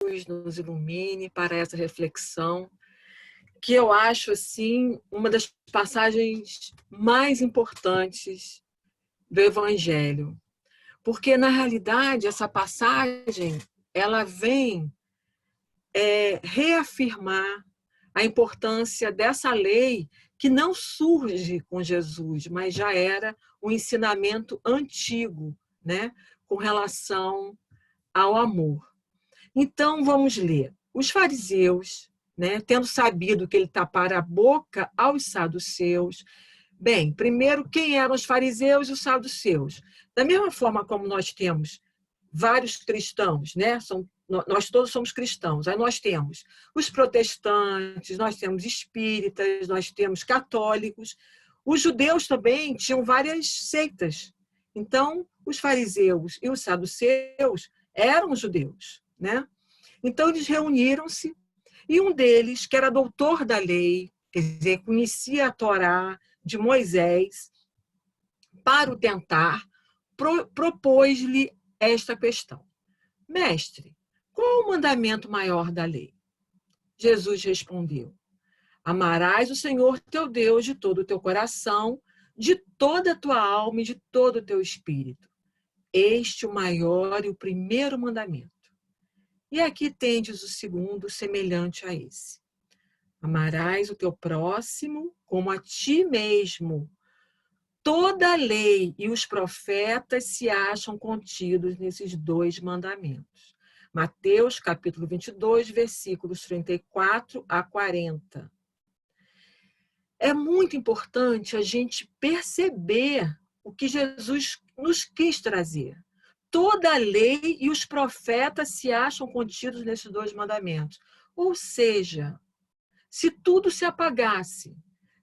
nos ilumine para essa reflexão, que eu acho assim uma das passagens mais importantes do Evangelho. Porque, na realidade, essa passagem ela vem reafirmar a importância dessa lei que não surge com Jesus, mas já era um ensinamento antigo, né, com relação ao amor. Então, vamos ler. Os fariseus, né, tendo sabido que ele tapara a boca aos saduceus. Bem, primeiro, quem eram os fariseus e os saduceus? Da mesma forma como nós temos vários cristãos, né? Nós todos somos cristãos. Aí nós temos os protestantes, nós temos espíritas, nós temos católicos. Os judeus também tinham várias seitas. Então, os fariseus e os saduceus eram judeus, né? Então, eles reuniram-se e um deles, que era doutor da lei, quer dizer, conhecia a Torá de Moisés, para o tentar, propôs-lhe esta questão: Mestre, qual o mandamento maior da lei? Jesus respondeu: Amarás o Senhor teu Deus de todo o teu coração, de toda a tua alma e de todo o teu espírito. Este o maior e o primeiro mandamento. E aqui tendes o segundo, semelhante a esse: Amarás o teu próximo como a ti mesmo. Toda a lei e os profetas se acham contidos nesses dois mandamentos. Mateus, capítulo 22, versículos 34 a 40. É muito importante a gente perceber o que Jesus nos quis trazer. Toda a lei e os profetas se acham contidos nesses dois mandamentos. Ou seja, se tudo se apagasse,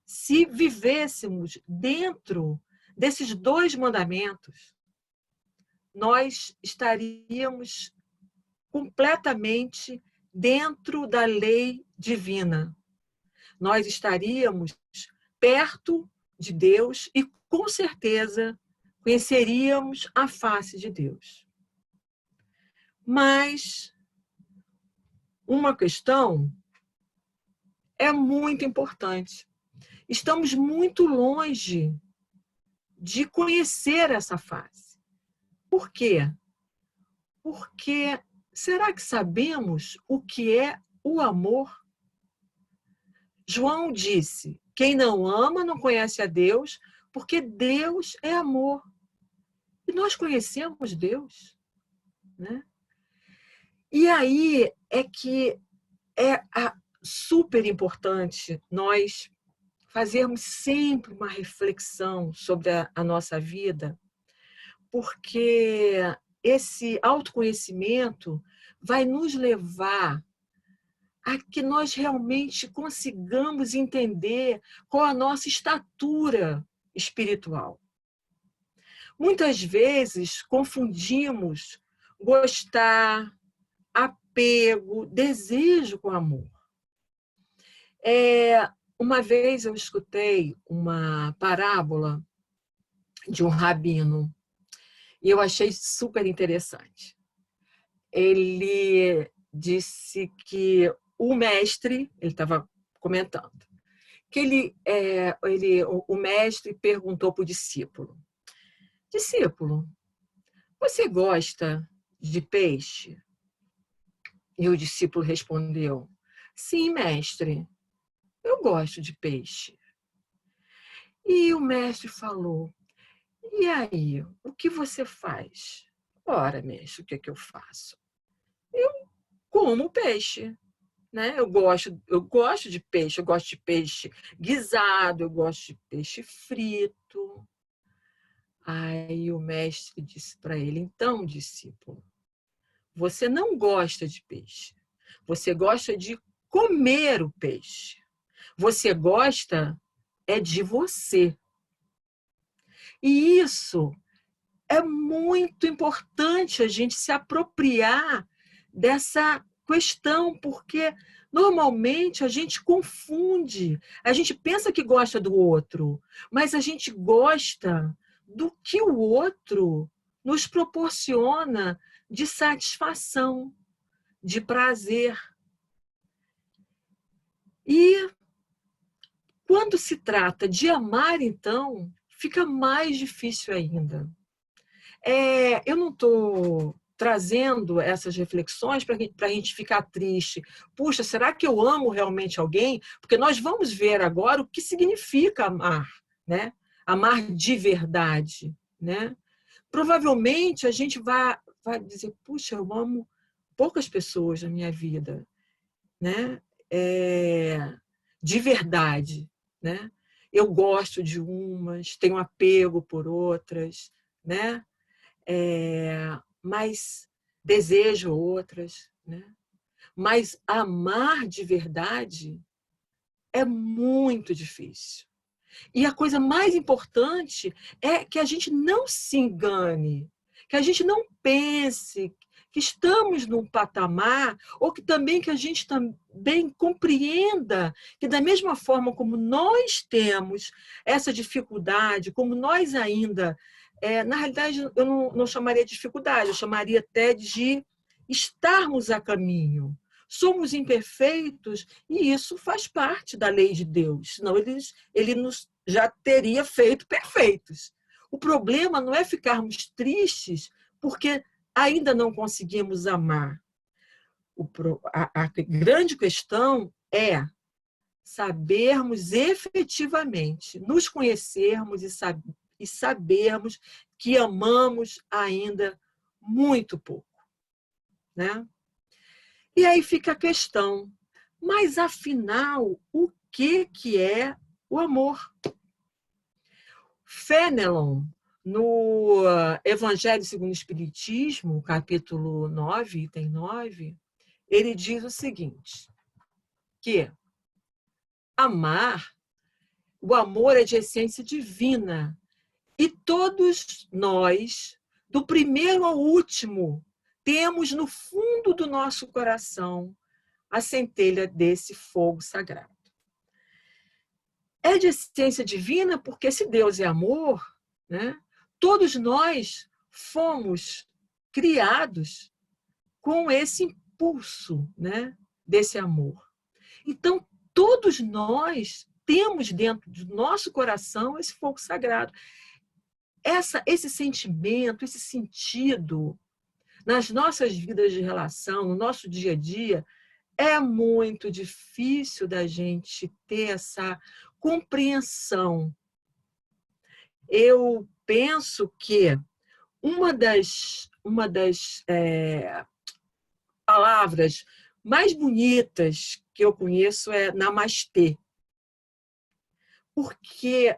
se vivêssemos dentro desses dois mandamentos, nós estaríamos completamente dentro da lei divina. Nós estaríamos perto de Deus e, com certeza, conheceríamos a face de Deus. Mas uma questão é muito importante. Estamos muito longe de conhecer essa face. Por quê? Porque será que sabemos o que é o amor? João disse: quem não ama não conhece a Deus, porque Deus é amor. E nós conhecemos Deus, né? E aí é que é super importante nós fazermos sempre uma reflexão sobre a nossa vida, porque esse autoconhecimento vai nos levar a que nós realmente consigamos entender qual a nossa estatura espiritual. Muitas vezes confundimos gostar, apego, desejo com amor. Uma vez eu escutei uma parábola de um rabino e eu achei super interessante. Ele disse que o mestre, ele estava comentando, que o mestre perguntou para o discípulo: discípulo, você gosta de peixe? E o discípulo respondeu: sim, mestre, eu gosto de peixe. E o mestre falou: e aí, o que você faz? Ora, mestre, o que é que eu faço? Eu como peixe, né? Eu gosto de peixe guisado, eu gosto de peixe frito. Aí o mestre disse para ele: então, discípulo, você não gosta de peixe. Você gosta de comer o peixe. Você gosta de você. E isso é muito importante a gente se apropriar dessa questão, porque normalmente a gente confunde, a gente pensa que gosta do outro, mas a gente gosta do que o outro nos proporciona de satisfação, de prazer. E quando se trata de amar, então, fica mais difícil ainda. Eu não estou trazendo essas reflexões para a gente ficar triste. Puxa, será que eu amo realmente alguém? Porque nós vamos ver agora o que significa amar, né? Amar de verdade, né? Provavelmente a gente vai dizer, puxa, eu amo poucas pessoas na minha vida, né? De verdade, né? Eu gosto de umas, tenho apego por outras, né? Mas desejo outras, né? Mas amar de verdade é muito difícil. E a coisa mais importante é que a gente não se engane, que a gente não pense que estamos num patamar, ou que também que a gente também compreenda que da mesma forma como nós temos essa dificuldade, como nós ainda, na realidade eu não chamaria de dificuldade, eu chamaria até de estarmos a caminho. Somos imperfeitos e isso faz parte da lei de Deus, senão ele nos já teria feito perfeitos. O problema não é ficarmos tristes porque ainda não conseguimos amar. A grande questão é sabermos efetivamente, nos conhecermos e sabermos que amamos ainda muito pouco, né? E aí fica a questão, mas afinal, o que é o amor? Fenelon, no Evangelho segundo o Espiritismo, capítulo 9, item 9, ele diz o seguinte, que amar, o amor é de essência divina, e todos nós, do primeiro ao último, temos no fundo do nosso coração a centelha desse fogo sagrado. É de essência divina porque se Deus é amor, né, todos nós fomos criados com esse impulso, né, desse amor. Então, todos nós temos dentro do nosso coração esse fogo sagrado. Esse sentimento, esse sentido nas nossas vidas de relação, no nosso dia a dia, é muito difícil da gente ter essa compreensão. Eu penso que uma das palavras mais bonitas que eu conheço é namastê. Porque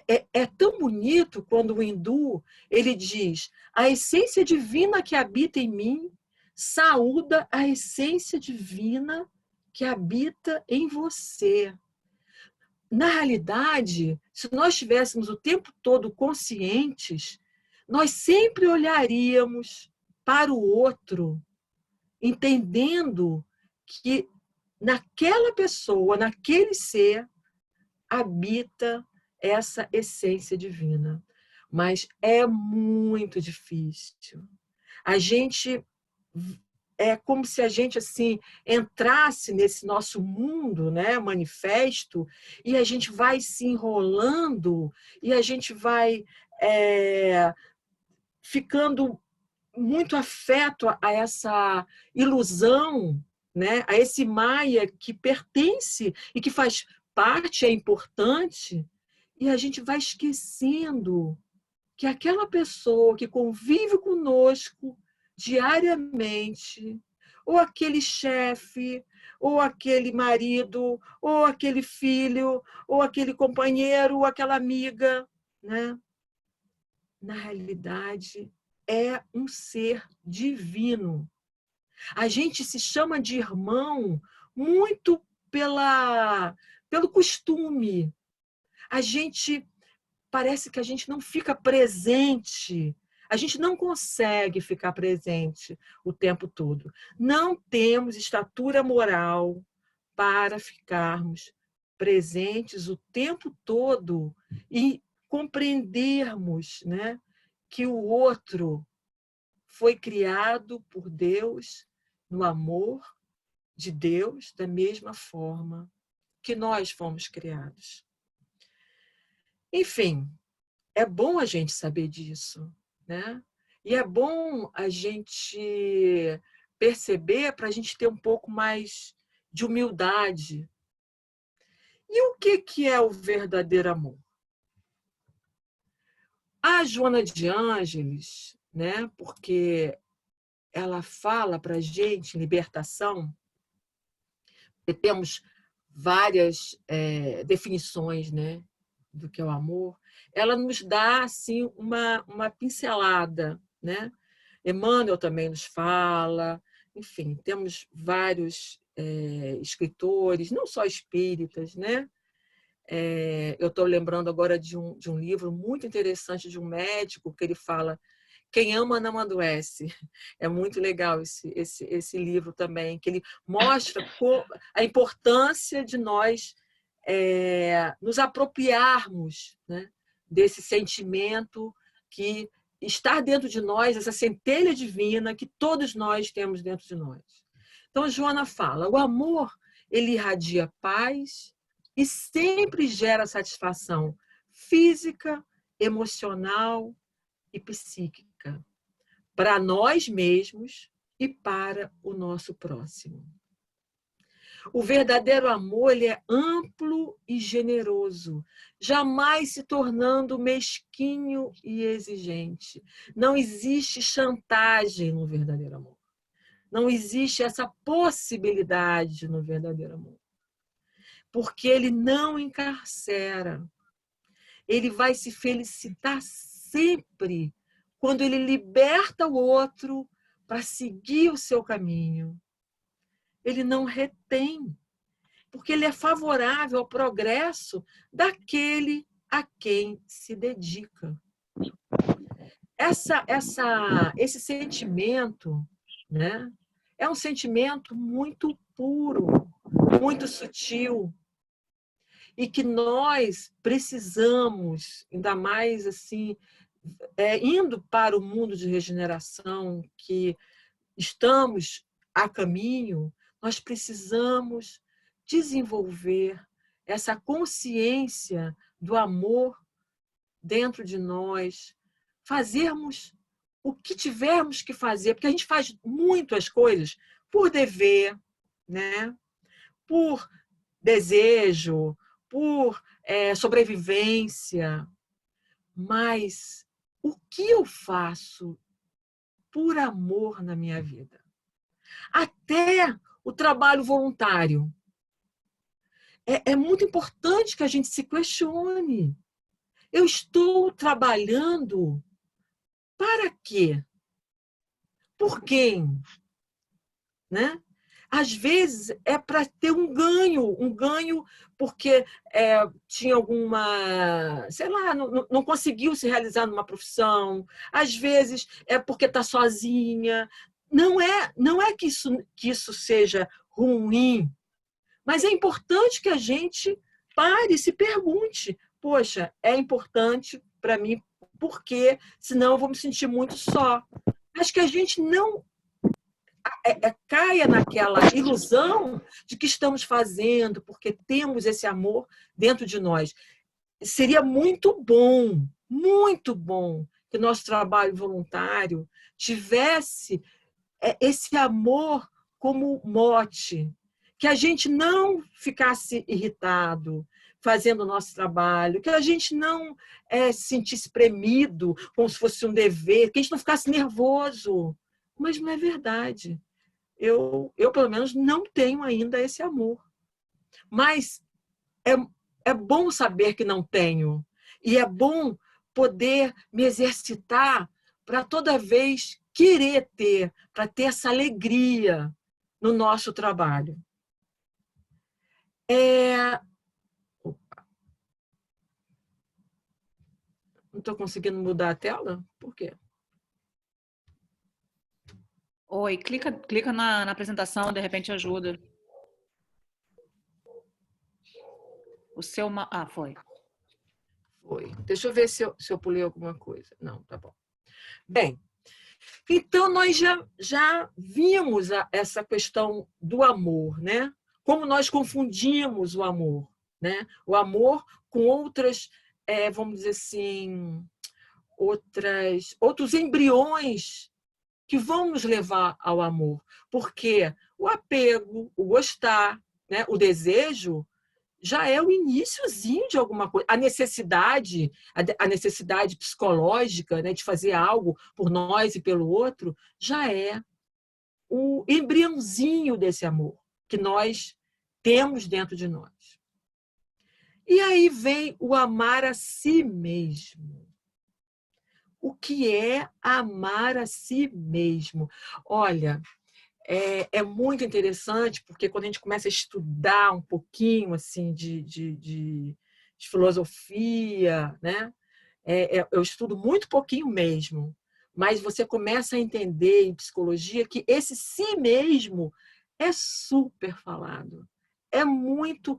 é tão bonito quando o hindu ele diz a essência divina que habita em mim saúda a essência divina que habita em você. Na realidade, se nós estivéssemos o tempo todo conscientes, nós sempre olharíamos para o outro, entendendo que naquela pessoa, naquele ser, habita essa essência divina. Mas é muito difícil. A gente é como se a gente assim entrasse nesse nosso mundo, né, manifesto, e a gente vai se enrolando e a gente vai ficando muito afeto a essa ilusão, né, a esse Maia que pertence e que faz parte, é importante, e a gente vai esquecendo que aquela pessoa que convive conosco diariamente, ou aquele chefe, ou aquele marido, ou aquele filho, ou aquele companheiro, ou aquela amiga, né? Na realidade, é um ser divino. A gente se chama de irmão muito pelo costume. A gente parece que a gente não fica presente. A gente não consegue ficar presente o tempo todo. Não temos estatura moral para ficarmos presentes o tempo todo e compreendermos, né, que o outro foi criado por Deus no amor de Deus da mesma forma que nós fomos criados. Enfim, é bom a gente saber disso, né? E é bom a gente perceber para a gente ter um pouco mais de humildade. E o que é o verdadeiro amor? A Joana de Ângeles, né? Porque ela fala para a gente em libertação, e temos várias definições, né, do que é o amor. Ela nos dá assim uma pincelada, né? Emmanuel também nos fala, enfim, temos vários escritores, não só espíritas, né? Eu estou lembrando agora de um livro muito interessante de um médico que ele fala: quem ama não adoece. É muito legal esse livro também, que ele mostra a importância de nós nos apropriarmos, né, desse sentimento que está dentro de nós, essa centelha divina que todos nós temos dentro de nós. Então, Joana fala: o amor, ele irradia paz e sempre gera satisfação física, emocional e psíquica, para nós mesmos e para o nosso próximo. O verdadeiro amor, ele é amplo e generoso, jamais se tornando mesquinho e exigente. Não existe chantagem no verdadeiro amor. Não existe essa possibilidade no verdadeiro amor. Porque ele não encarcera. Ele vai se felicitar sempre quando ele liberta o outro para seguir o seu caminho. Ele não retém, porque ele é favorável ao progresso daquele a quem se dedica. Esse sentimento, né, é um sentimento muito puro, muito sutil, e que nós precisamos, ainda mais assim, indo para o mundo de regeneração, que estamos a caminho, nós precisamos desenvolver essa consciência do amor dentro de nós, fazermos o que tivermos que fazer, porque a gente faz muito as coisas por dever, né? Por desejo, por sobrevivência, mas o que eu faço por amor na minha vida? Até o trabalho voluntário. É muito importante que a gente se questione. Eu estou trabalhando para quê? Por quem? Né? Às vezes é para ter um ganho porque tinha alguma, sei lá, não conseguiu se realizar numa profissão. Às vezes é porque está sozinha. Não é que isso seja ruim, mas é importante que a gente pare e se pergunte: poxa, é importante para mim, porque senão eu vou me sentir muito só. Acho que a gente não caia naquela ilusão de que estamos fazendo porque temos esse amor dentro de nós. Seria muito bom que nosso trabalho voluntário tivesse esse amor como mote, que a gente não ficasse irritado fazendo o nosso trabalho, que a gente não se sentisse espremido como se fosse um dever, que a gente não ficasse nervoso. Mas não é verdade. Eu pelo menos, não tenho ainda esse amor. Mas é bom saber que não tenho. E é bom poder me exercitar para toda vez querer ter, para ter essa alegria no nosso trabalho. Opa. Não estou conseguindo mudar a tela? Por quê? Oi, clica na apresentação, de repente ajuda. O seu... foi. Foi. Deixa eu ver se eu pulei alguma coisa. Não, tá bom. Bem, Então, nós já vimos essa questão do amor, né? Como nós confundimos o amor, né? O amor com outras, vamos dizer assim, outros embriões que vão nos levar ao amor. Porque o apego, o gostar, né? O desejo já é o iniciozinho de alguma coisa. A necessidade psicológica, né, de fazer algo por nós e pelo outro, já é o embriãozinho desse amor que nós temos dentro de nós. E aí vem o amar a si mesmo. O que é amar a si mesmo? Olha, é muito interessante, porque quando a gente começa a estudar um pouquinho assim de filosofia, né? Eu estudo muito pouquinho mesmo, mas você começa a entender em psicologia que esse si mesmo é super falado. É muito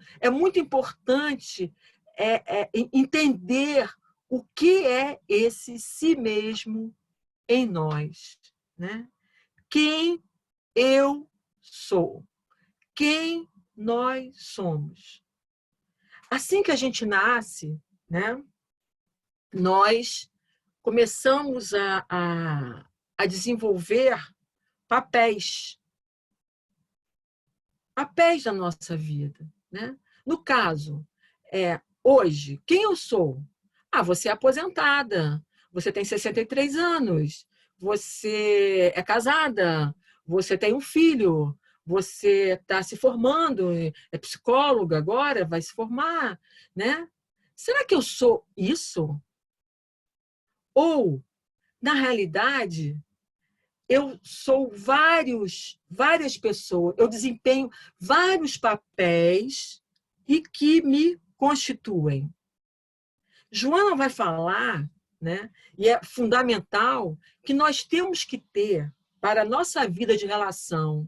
importante entender o que é esse si mesmo em nós, né? Quem eu sou, quem nós somos. Assim que a gente nasce, né, nós começamos a desenvolver papéis, papéis da nossa vida, né? No caso, hoje, quem eu sou? Você é aposentada, você tem 63 anos, você é casada, você tem um filho, você está se formando, é psicóloga agora, vai se formar, né? Será que eu sou isso? Ou, na realidade, eu sou várias pessoas, eu desempenho vários papéis e que me constituem. Joana vai falar, né, e é fundamental, que nós temos que ter, para a nossa vida de relação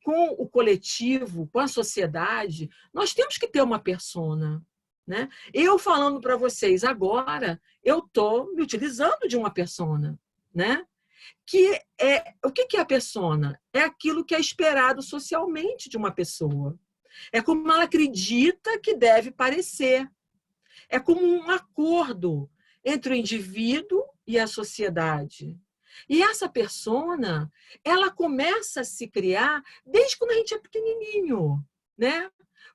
com o coletivo, com a sociedade, nós temos que ter uma persona. Né? Eu falando para vocês agora, eu estou me utilizando de uma persona. Né? O que é a persona? É aquilo que é esperado socialmente de uma pessoa. É como ela acredita que deve parecer. É como um acordo entre o indivíduo e a sociedade. E essa persona, ela começa a se criar desde quando a gente é pequenininho, né?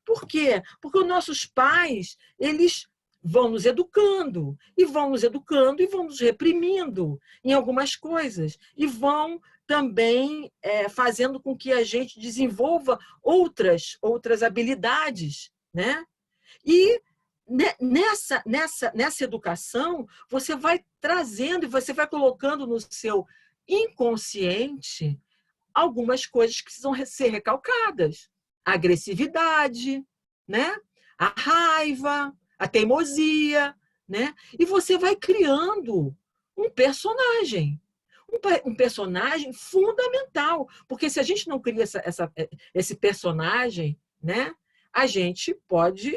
Por quê? Porque os nossos pais, eles vão nos educando, e vão nos educando, e vão nos reprimindo em algumas coisas, e vão também fazendo com que a gente desenvolva outras habilidades, né? E nessa educação, você vai trazendo e você vai colocando no seu inconsciente algumas coisas que precisam ser recalcadas. A agressividade, né? A raiva, a teimosia, né? E você vai criando um personagem. Um personagem fundamental. Porque se a gente não cria esse personagem, né? A gente pode.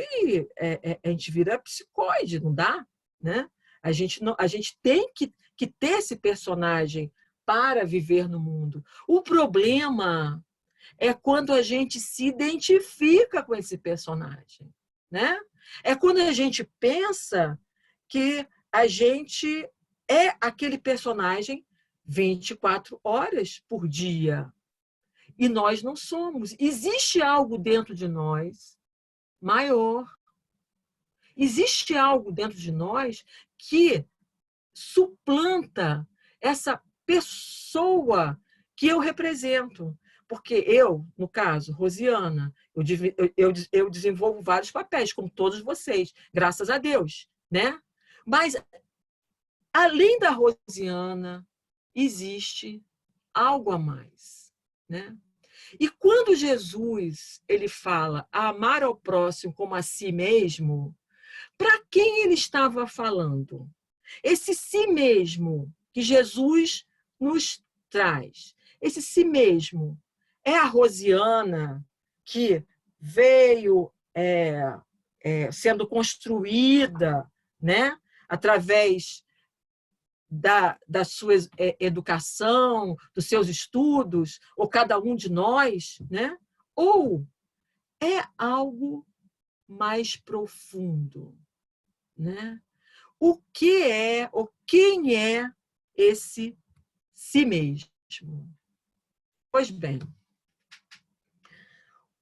A gente vira psicoide, não dá? Né? A gente tem que ter esse personagem para viver no mundo. O problema é quando a gente se identifica com esse personagem, né? É quando a gente pensa que a gente é aquele personagem 24 horas por dia. E nós não somos. Existe algo dentro de nós maior. Existe algo dentro de nós que suplanta essa pessoa que eu represento. Porque eu, no caso, Rosiana, eu desenvolvo vários papéis, como todos vocês, graças a Deus, né? Mas, além da Rosiana, existe algo a mais, né? E quando Jesus ele fala amar ao próximo como a si mesmo, para quem ele estava falando? Esse si mesmo que Jesus nos traz, esse si mesmo é a Rosiana que veio sendo construída, né, através da sua educação, dos seus estudos, ou cada um de nós, né? Ou é algo mais profundo, né? O que é, ou quem é esse si mesmo? Pois bem,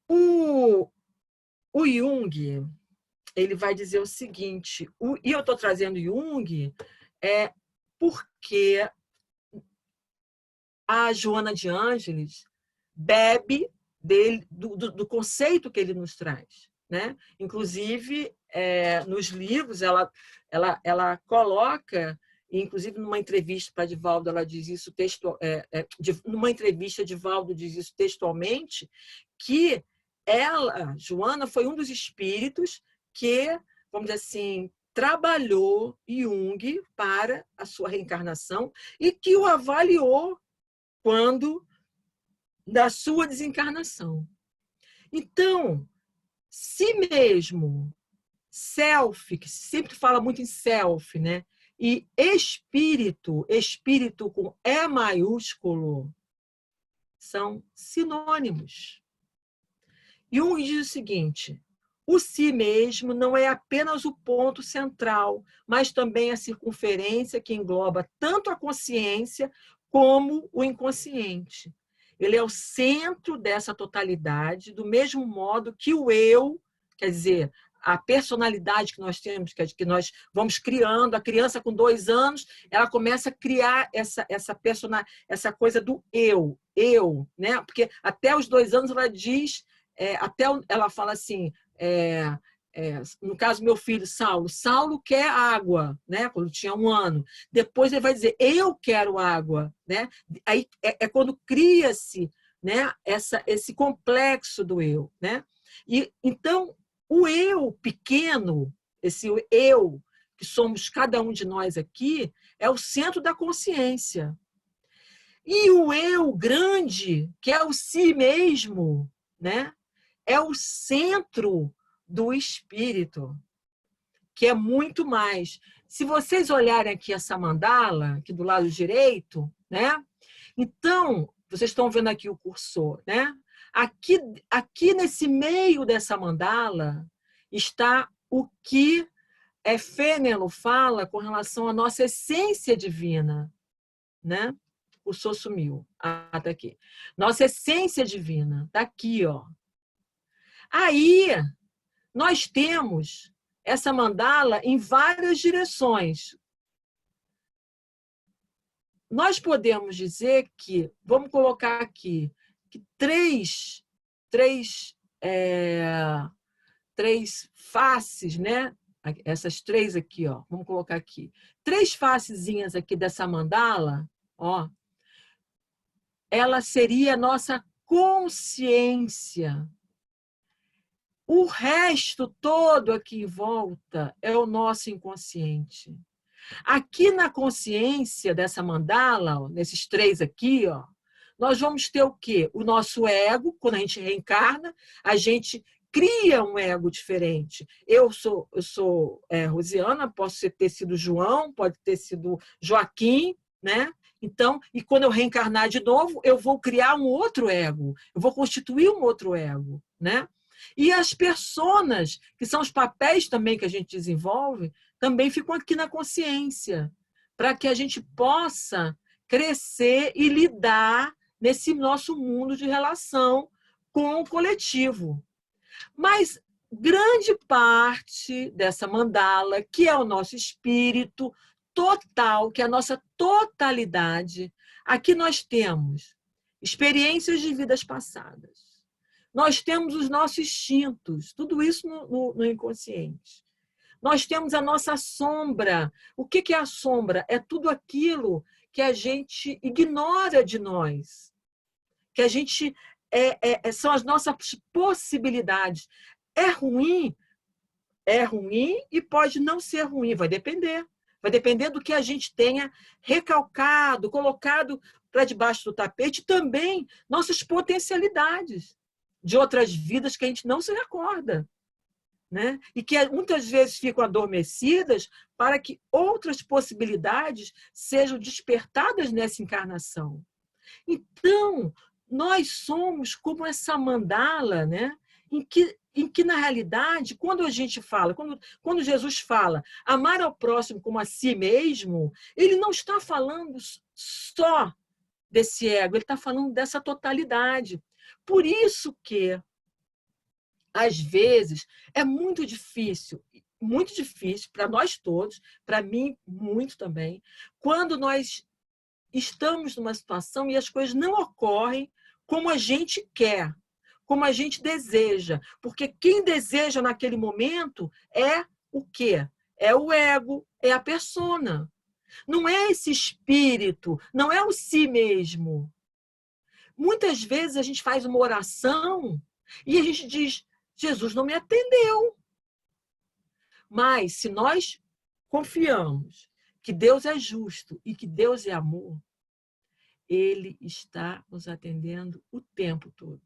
o Jung, ele vai dizer o seguinte, e eu estou trazendo Jung porque a Joana de Ângeles bebe do conceito que ele nos traz, né? Inclusive, nos livros, ela coloca, inclusive numa entrevista para Divaldo, ela diz isso numa entrevista, Divaldo diz isso textualmente, que ela, Joana, foi um dos espíritos que, vamos dizer assim, trabalhou Jung para a sua reencarnação e que o avaliou quando da sua desencarnação. Então, si mesmo, self, que sempre fala muito em self, né? E espírito com E maiúsculo, são sinônimos. Jung diz o seguinte: o si mesmo não é apenas o ponto central, mas também a circunferência que engloba tanto a consciência como o inconsciente. Ele é o centro dessa totalidade, do mesmo modo que o eu, quer dizer, a personalidade que nós temos, que nós vamos criando. A criança com 2 anos, ela começa a criar essa coisa do eu, né? Porque até os 2 anos ela diz, ela fala assim, no caso meu filho Saulo quer água, né? Quando tinha 1 ano. Depois ele vai dizer, eu quero água, né? Aí é quando cria-se, né, esse complexo do eu, né? E então o eu pequeno, esse eu que somos cada um de nós aqui, é o centro da consciência. E o eu grande, que é o si mesmo, né, é o centro do espírito, que é muito mais. Se vocês olharem aqui essa mandala, aqui do lado direito, né? Então, vocês estão vendo aqui o cursor, né? Aqui nesse meio dessa mandala está o que Fenelon fala com relação à nossa essência divina, né? O cursor sumiu. Ah, tá aqui. Nossa essência divina, tá aqui, ó. Aí nós temos essa mandala em várias direções. Nós podemos dizer que, vamos colocar aqui, que três faces, né? Essas 3 aqui, ó, vamos colocar aqui. 3 facezinhas aqui dessa mandala, ó, ela seria a nossa consciência. O resto todo aqui em volta é o nosso inconsciente. Aqui na consciência dessa mandala, ó, nesses 3 aqui, ó, nós vamos ter o quê? O nosso ego. Quando a gente reencarna, a gente cria um ego diferente. Eu sou Rosiana, posso ter sido João, pode ter sido Joaquim, né? Então, e quando eu reencarnar de novo, eu vou criar um outro ego, eu vou constituir um outro ego, né? E as personas, que são os papéis também que a gente desenvolve, também ficam aqui na consciência, para que a gente possa crescer e lidar nesse nosso mundo de relação com o coletivo. Mas grande parte dessa mandala, que é o nosso espírito total, que é a nossa totalidade, aqui nós temos experiências de vidas passadas. Nós temos os nossos instintos, tudo isso no inconsciente. Nós temos a nossa sombra. O que é a sombra? É tudo aquilo que a gente ignora de nós, que a gente são as nossas possibilidades. É ruim e pode não ser ruim, vai depender. Vai depender do que a gente tenha recalcado, colocado para debaixo do tapete, também nossas potencialidades de outras vidas que a gente não se recorda. né? E que muitas vezes ficam adormecidas para que outras possibilidades sejam despertadas nessa encarnação. Então, nós somos como essa mandala, né? Em que, na realidade, quando a gente fala, quando Jesus fala amar ao próximo como a si mesmo, ele não está falando só desse ego, ele está falando dessa totalidade. Por isso que, às vezes, é muito difícil para nós todos, para mim muito também, quando nós estamos numa situação e as coisas não ocorrem como a gente quer, como a gente deseja. Porque quem deseja naquele momento é o quê? É o ego, é a persona. Não é esse espírito, não é o si mesmo. Muitas vezes a gente faz uma oração e a gente diz, Jesus não me atendeu. Mas se nós confiamos que Deus é justo e que Deus é amor, ele está nos atendendo o tempo todo.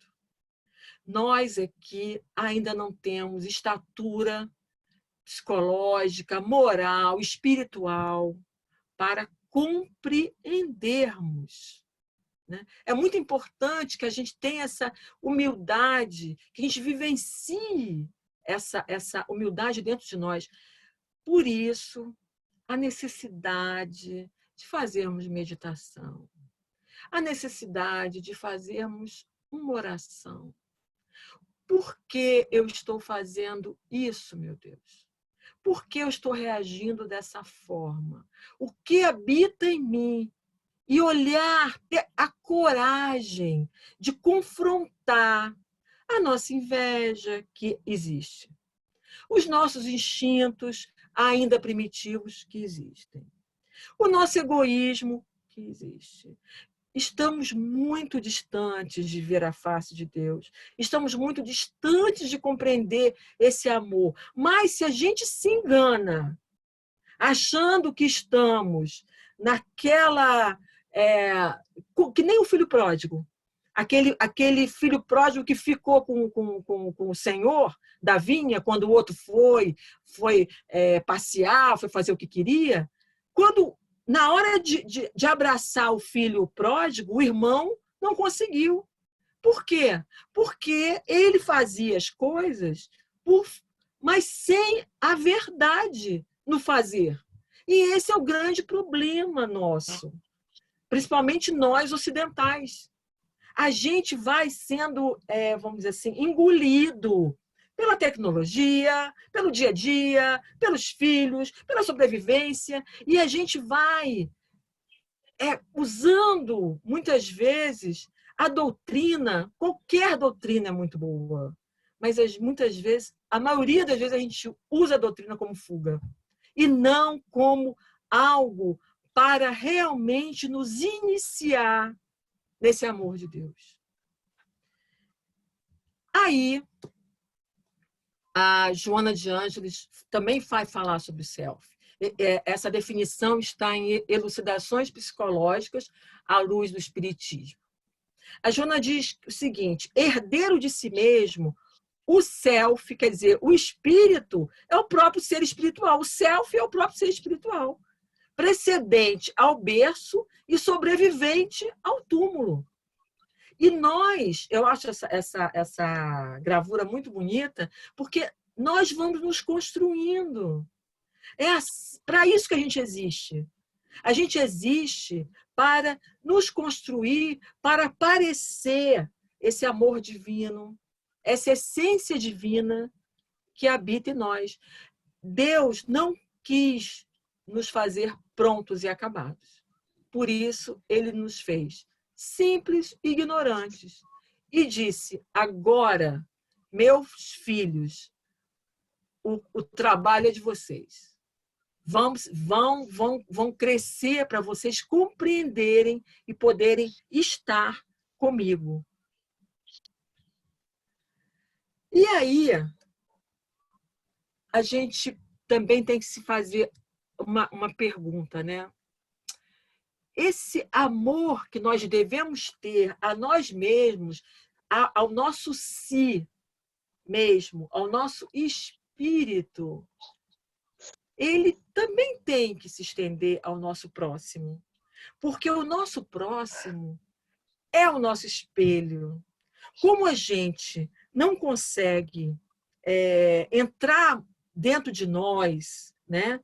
Nós aqui ainda não temos estatura psicológica, moral, espiritual para compreendermos, né? É muito importante que a gente tenha essa humildade, que a gente vivencie essa humildade dentro de nós. Por isso, a necessidade de fazermos meditação, a necessidade de fazermos uma oração. Por que eu estou fazendo isso, meu Deus? Por que eu estou reagindo dessa forma? O que habita em mim? E olhar, ter a coragem de confrontar a nossa inveja que existe, os nossos instintos ainda primitivos que existem, o nosso egoísmo que existe. Estamos muito distantes de ver a face de Deus. Estamos muito distantes de compreender esse amor. Mas se a gente se engana, achando que estamos naquela... que nem o filho pródigo. Aquele filho pródigo que ficou com o senhor da vinha, quando o outro foi passear, foi fazer o que queria. Quando... Na hora de abraçar o filho pródigo, o irmão não conseguiu. Por quê? Porque ele fazia as coisas, mas sem a verdade no fazer. E esse é o grande problema nosso, principalmente nós ocidentais. A gente vai sendo, vamos dizer assim, engolido pela tecnologia, pelo dia a dia, pelos filhos, pela sobrevivência, e a gente vai usando, muitas vezes, a doutrina, qualquer doutrina é muito boa, mas muitas vezes, a maioria das vezes, a gente usa a doutrina como fuga, e não como algo para realmente nos iniciar nesse amor de Deus. Aí, a Joana de Ângeles também vai falar sobre o self. Essa definição está em Elucidações Psicológicas à Luz do Espiritismo. A Joana diz o seguinte: herdeiro de si mesmo, o self, quer dizer, o espírito, é o próprio ser espiritual. O self é o próprio ser espiritual, precedente ao berço e sobrevivente ao túmulo. E nós, eu acho essa gravura muito bonita, porque nós vamos nos construindo. É para isso que a gente existe. A gente existe para nos construir, para parecer esse amor divino, essa essência divina que habita em nós. Deus não quis nos fazer prontos e acabados. Por isso, ele nos fez simples e ignorantes. E disse, agora, meus filhos, o trabalho é de vocês. Vão crescer para vocês compreenderem e poderem estar comigo. E aí, a gente também tem que se fazer uma pergunta, né? Esse amor que nós devemos ter a nós mesmos, ao nosso si mesmo, ao nosso espírito, espírito, ele também tem que se estender ao nosso próximo, porque o nosso próximo é o nosso espelho. Como a gente não consegue entrar dentro de nós, né?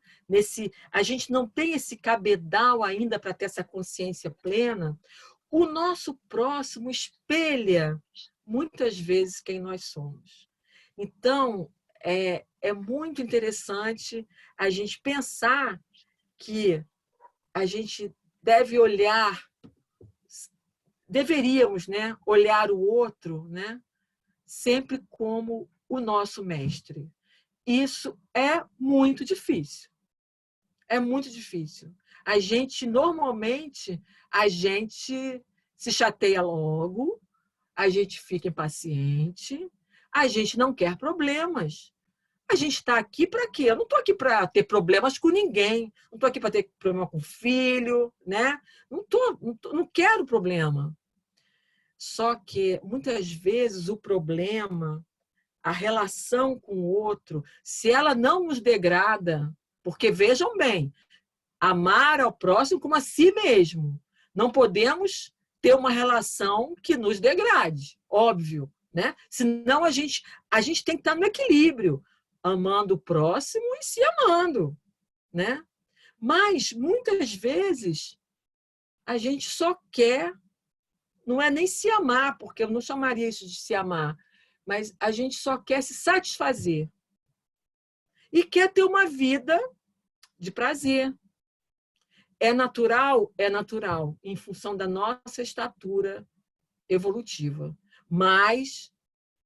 A gente não tem esse cabedal ainda para ter essa consciência plena, o nosso próximo espelha muitas vezes quem nós somos. Então, é muito interessante a gente pensar que a gente deve olhar, deveríamos, né, olhar o outro, né, sempre como o nosso mestre. Isso é muito difícil. É muito difícil. Normalmente, a gente se chateia logo, a gente fica impaciente, a gente não quer problemas. A gente está aqui para quê? Eu não estou aqui para ter problemas com ninguém, não estou aqui para ter problema com o filho, né? Não quero problema. Só que, muitas vezes, o problema, a relação com o outro, se ela não nos degrada, porque, vejam bem, amar ao próximo como a si mesmo. Não podemos ter uma relação que nos degrade, óbvio, né? Senão a gente tem que estar no equilíbrio, amando o próximo e se amando, né? Mas, muitas vezes, a gente só quer, não é nem se amar, porque eu não chamaria isso de se amar, mas a gente só quer se satisfazer. E quer ter uma vida de prazer. É natural, em função da nossa estatura evolutiva. Mas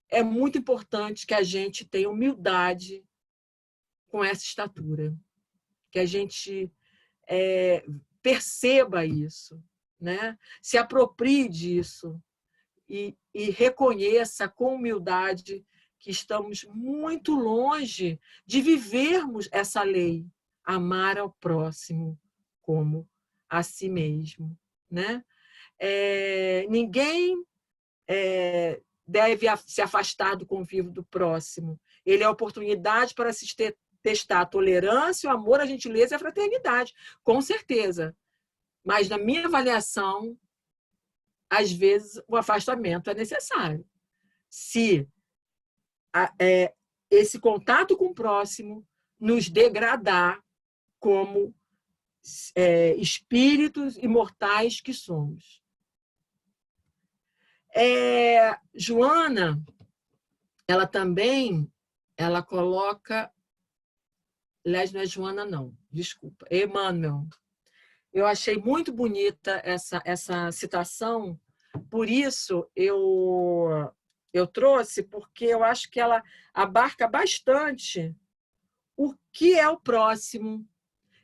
é muito importante que a gente tenha humildade com essa estatura, que a gente perceba isso, né? Se aproprie disso e reconheça com humildade que estamos muito longe de vivermos essa lei, amar ao próximo como a si mesmo, né? Ninguém deve se afastar do convívio do próximo. Ele é a oportunidade para se testar a tolerância, o amor, a gentileza e a fraternidade, com certeza. Mas, na minha avaliação, às vezes o afastamento é necessário. Se esse contato com o próximo nos degradar como espíritos imortais que somos. Joana, ela também, ela coloca, aliás, não é Joana não, desculpa, Emmanuel. Eu achei muito bonita essa citação, por isso eu trouxe, porque eu acho que ela abarca bastante o que é o próximo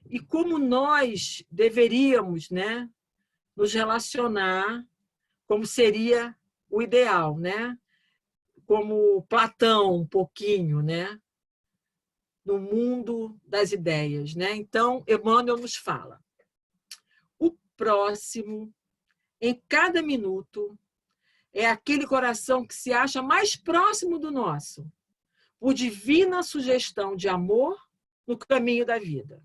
e como nós deveríamos, né, nos relacionar, como seria o ideal, né? Como Platão, um pouquinho, né? No mundo das ideias, né? Então, Emmanuel nos fala: o próximo, em cada minuto, é aquele coração que se acha mais próximo do nosso, por divina sugestão de amor no caminho da vida.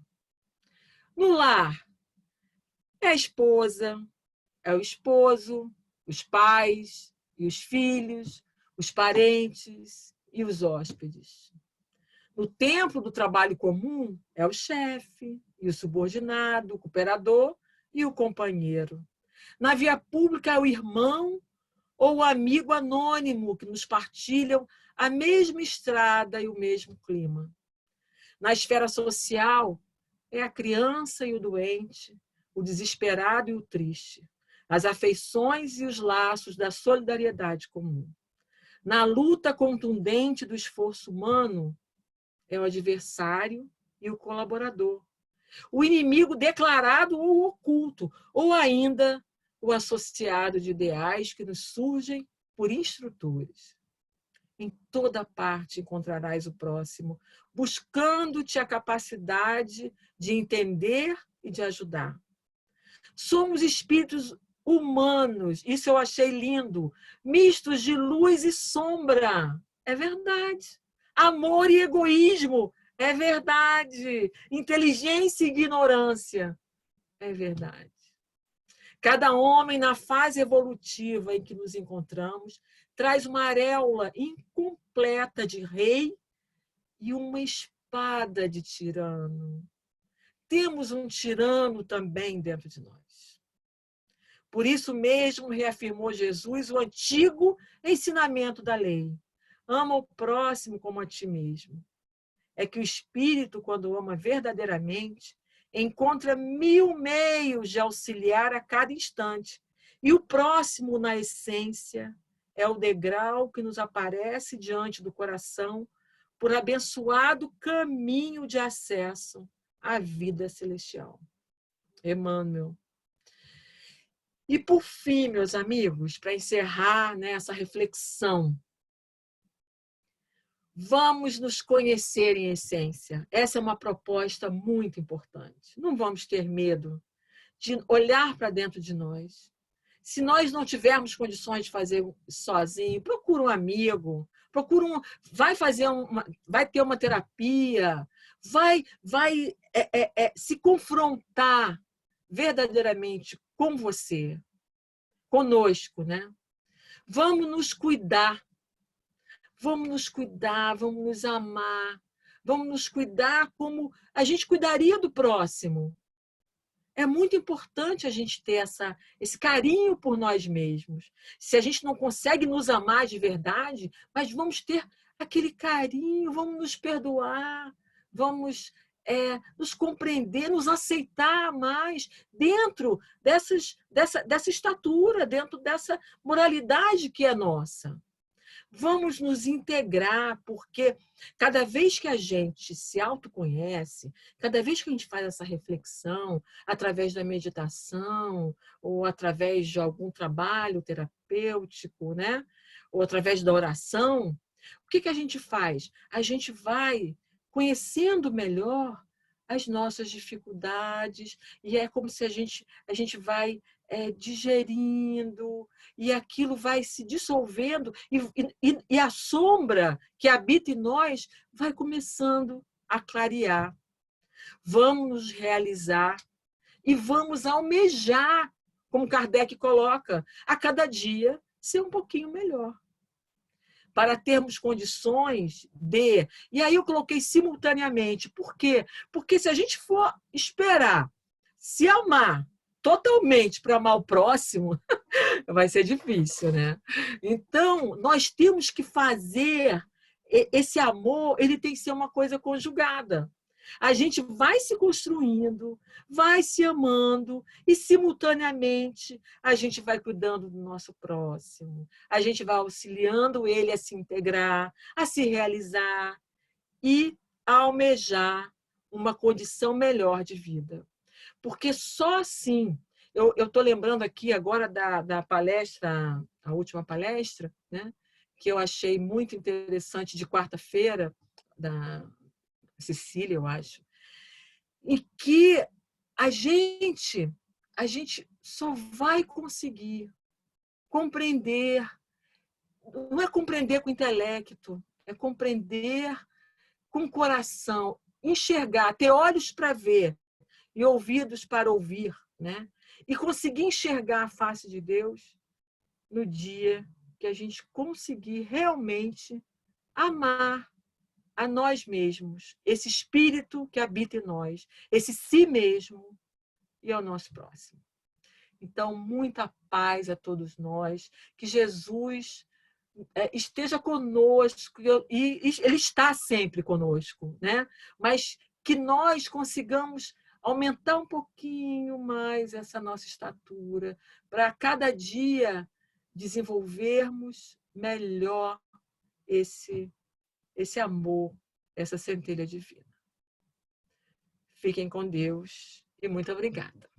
No lar, é a esposa, é o esposo, os pais e os filhos, os parentes e os hóspedes. No templo do trabalho comum, é o chefe e o subordinado, o cooperador e o companheiro. Na via pública, é o irmão ou o amigo anônimo que nos partilham a mesma estrada e o mesmo clima. Na esfera social, é a criança e o doente, o desesperado e o triste, as afeições e os laços da solidariedade comum. Na luta contundente do esforço humano, é o adversário e o colaborador, o inimigo declarado ou oculto, ou ainda o associado de ideais que nos surgem por instrutores. Em toda parte encontrarás o próximo, buscando-te a capacidade de entender e de ajudar. Somos espíritos humanos, isso eu achei lindo, mistos de luz e sombra. É verdade. Amor e egoísmo. É verdade. Inteligência e ignorância. É verdade. Cada homem, na fase evolutiva em que nos encontramos, traz uma areola incompleta de rei e uma espada de tirano. Temos um tirano também dentro de nós. Por isso mesmo reafirmou Jesus o antigo ensinamento da lei. Ama o próximo como a ti mesmo. É que o espírito, quando ama verdadeiramente, encontra 1000 meios de auxiliar a cada instante. E o próximo, na essência, é o degrau que nos aparece diante do coração por abençoado caminho de acesso à vida celestial. Emmanuel. E por fim, meus amigos, para encerrar, né, essa reflexão, vamos nos conhecer em essência. Essa é uma proposta muito importante. Não vamos ter medo de olhar para dentro de nós. Se nós não tivermos condições de fazer sozinho, procura um amigo, vai ter uma terapia, vai se confrontar verdadeiramente com você, conosco, né? Vamos nos cuidar. Vamos nos cuidar, vamos nos amar, vamos nos cuidar como a gente cuidaria do próximo. É muito importante a gente ter esse carinho por nós mesmos. Se a gente não consegue nos amar de verdade, mas vamos ter aquele carinho, vamos nos perdoar, vamos nos compreender, nos aceitar mais dentro dessa estatura, dentro dessa moralidade que é nossa. Vamos nos integrar, porque cada vez que a gente se autoconhece, cada vez que a gente faz essa reflexão, através da meditação, ou através de algum trabalho terapêutico, né? Ou através da oração, o que a gente faz? A gente vai conhecendo melhor as nossas dificuldades, e é como se a gente vai digerindo, e aquilo vai se dissolvendo, e a sombra que habita em nós vai começando a clarear. Vamos nos realizar e vamos almejar, como Kardec coloca, a cada dia ser um pouquinho melhor. Para termos condições de... E aí eu coloquei simultaneamente. Por quê? Porque se a gente for esperar se amar totalmente para amar o próximo, vai ser difícil, né? Então, nós temos que fazer esse amor, ele tem que ser uma coisa conjugada. A gente vai se construindo, vai se amando e, simultaneamente, a gente vai cuidando do nosso próximo. A gente vai auxiliando ele a se integrar, a se realizar e a almejar uma condição melhor de vida. Porque só assim... Eu estou lembrando aqui agora da palestra, a última palestra, né, que eu achei muito interessante, de quarta-feira, da Cecília, eu acho, e que a gente só vai conseguir compreender, não é compreender com o intelecto, é compreender com o coração, enxergar, ter olhos para ver e ouvidos para ouvir, né? E conseguir enxergar a face de Deus no dia que a gente conseguir realmente amar a nós mesmos, esse espírito que habita em nós, esse si mesmo e ao nosso próximo. Então, muita paz a todos nós, que Jesus esteja conosco, e Ele está sempre conosco, né? Mas que nós consigamos aumentar um pouquinho mais essa nossa estatura, para cada dia desenvolvermos melhor esse amor, essa centelha divina. Fiquem com Deus e muito obrigada.